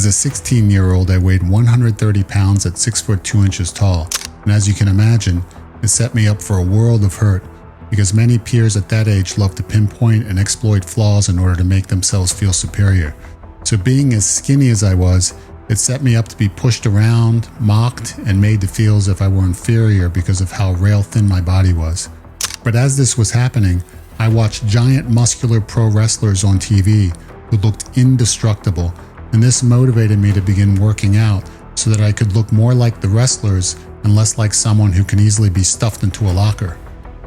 As a 16-year-old, I weighed 130 pounds at 6 foot 2 inches tall, and as you can imagine, it set me up for a world of hurt, because many peers at that age love to pinpoint and exploit flaws in order to make themselves feel superior. So being as skinny as I was, it set me up to be pushed around, mocked, and made to feel as if I were inferior because of how rail thin my body was. But as this was happening, I watched giant muscular pro wrestlers on TV who looked indestructible, and this motivated me to begin working out so that I could look more like the wrestlers and less like someone who can easily be stuffed into a locker.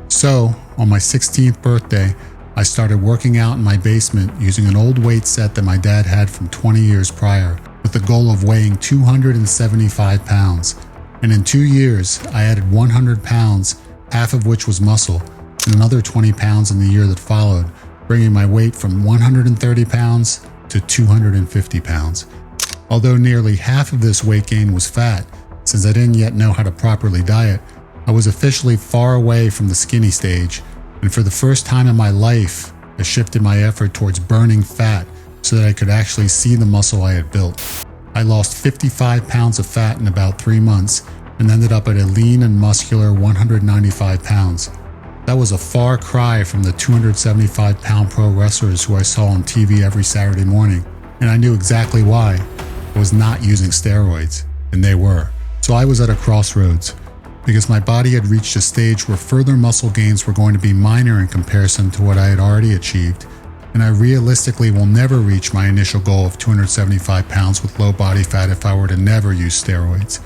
So, on my 16th birthday, I started working out in my basement using an old weight set that my dad had from 20 years prior, with the goal of weighing 275 pounds. And in 2 years, I added 100 pounds, half of which was muscle, and another 20 pounds in the year that followed, bringing my weight from 130 pounds to 250 pounds. Although nearly half of this weight gain was fat, since I didn't yet know how to properly diet, I was officially far away from the skinny stage, and for the first time in my life, I shifted my effort towards burning fat so that I could actually see the muscle I had built. I lost 55 pounds of fat in about 3 months and ended up at a lean and muscular 195 pounds. That was a far cry from the 275-pound pro wrestlers who I saw on TV every Saturday morning, and I knew exactly why. I was not using steroids, and they were. So I was at a crossroads, because my body had reached a stage where further muscle gains were going to be minor in comparison to what I had already achieved, and I realistically will never reach my initial goal of 275 pounds with low body fat if I were to never use steroids.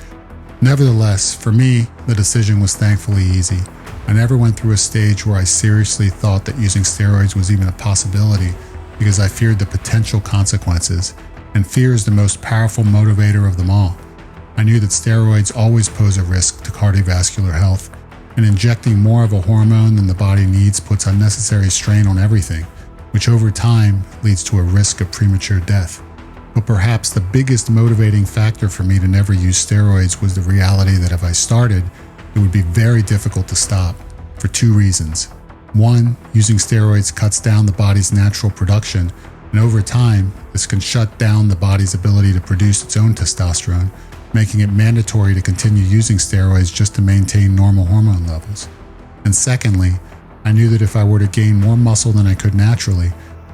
Nevertheless, for me, the decision was thankfully easy. I never went through a stage where I seriously thought that using steroids was even a possibility because I feared the potential consequences, and fear is the most powerful motivator of them all. I knew that steroids always pose a risk to cardiovascular health, and injecting more of a hormone than the body needs puts unnecessary strain on everything, which over time leads to a risk of premature death. But perhaps the biggest motivating factor for me to never use steroids was the reality that if I started, it would be very difficult to stop, for 2 reasons. 1, using steroids cuts down the body's natural production, and over time, this can shut down the body's ability to produce its own testosterone, making it mandatory to continue using steroids just to maintain normal hormone levels. And secondly, I knew that if I were to gain more muscle than I could naturally,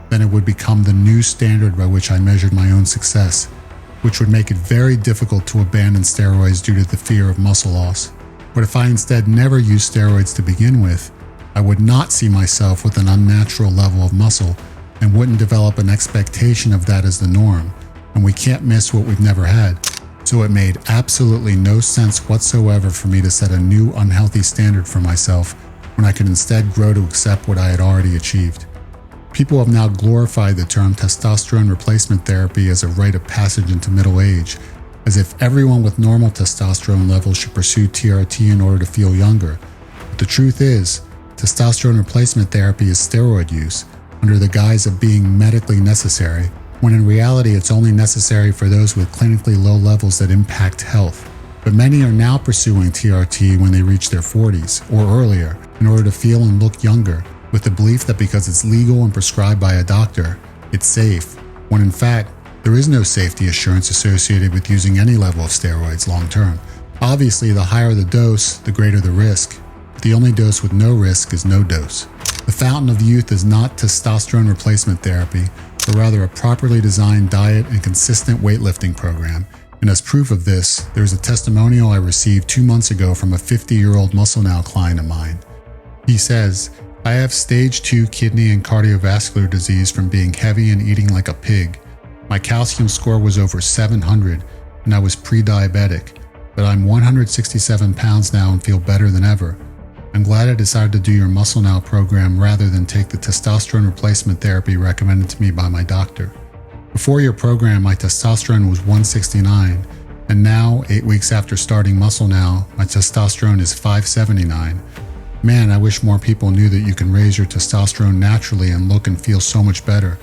then it would become the new standard by which I measured my own success, which would make it very difficult to abandon steroids due to the fear of muscle loss. But if I instead never used steroids to begin with, I would not see myself with an unnatural level of muscle and wouldn't develop an expectation of that as the norm, and we can't miss what we've never had. So it made absolutely no sense whatsoever for me to set a new unhealthy standard for myself when I could instead grow to accept what I had already achieved. People have now glorified the term testosterone replacement therapy as a rite of passage into middle age, as if everyone with normal testosterone levels should pursue TRT in order to feel younger. But the truth is, testosterone replacement therapy is steroid use, under the guise of being medically necessary, when in reality it's only necessary for those with clinically low levels that impact health. But many are now pursuing TRT when they reach their 40s or earlier in order to feel and look younger, with the belief that because it's legal and prescribed by a doctor, it's safe, when in fact, there is no safety assurance associated with using any level of steroids long term. Obviously, the higher the dose, the greater the risk. The only dose with no risk is no dose. The fountain of youth is not testosterone replacement therapy, but rather a properly designed diet and consistent weightlifting program. And as proof of this, there's a testimonial I received 2 months ago from a 50-year-old Muscle Now client of mine. He says, "I have stage 2 kidney and cardiovascular disease from being heavy and eating like a pig. My calcium score was over 700, and I was pre-diabetic, but I'm 167 pounds now and feel better than ever. I'm glad I decided to do your Muscle Now program rather than take the testosterone replacement therapy recommended to me by my doctor. Before your program, my testosterone was 169, and now, 8 weeks after starting Muscle Now, my testosterone is 579. Man, I wish more people knew that you can raise your testosterone naturally and look and feel so much better.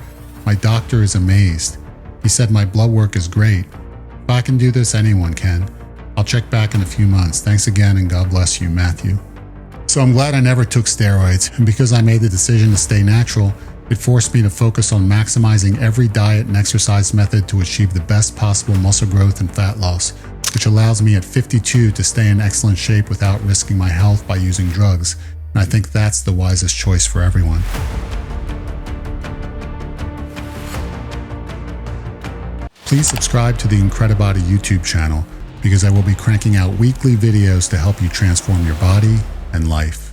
My doctor is amazed. He said my blood work is great. If I can do this, anyone can. I'll check back in a few months. Thanks again, and God bless you, Matthew." So I'm glad I never took steroids, and because I made the decision to stay natural, It forced me to focus on maximizing every diet and exercise method to achieve the best possible muscle growth and fat loss, which allows me at 52 to stay in excellent shape without risking my health by using drugs, and I think that's the wisest choice for everyone. Please subscribe to the Incredibody YouTube channel because I will be cranking out weekly videos to help you transform your body and life.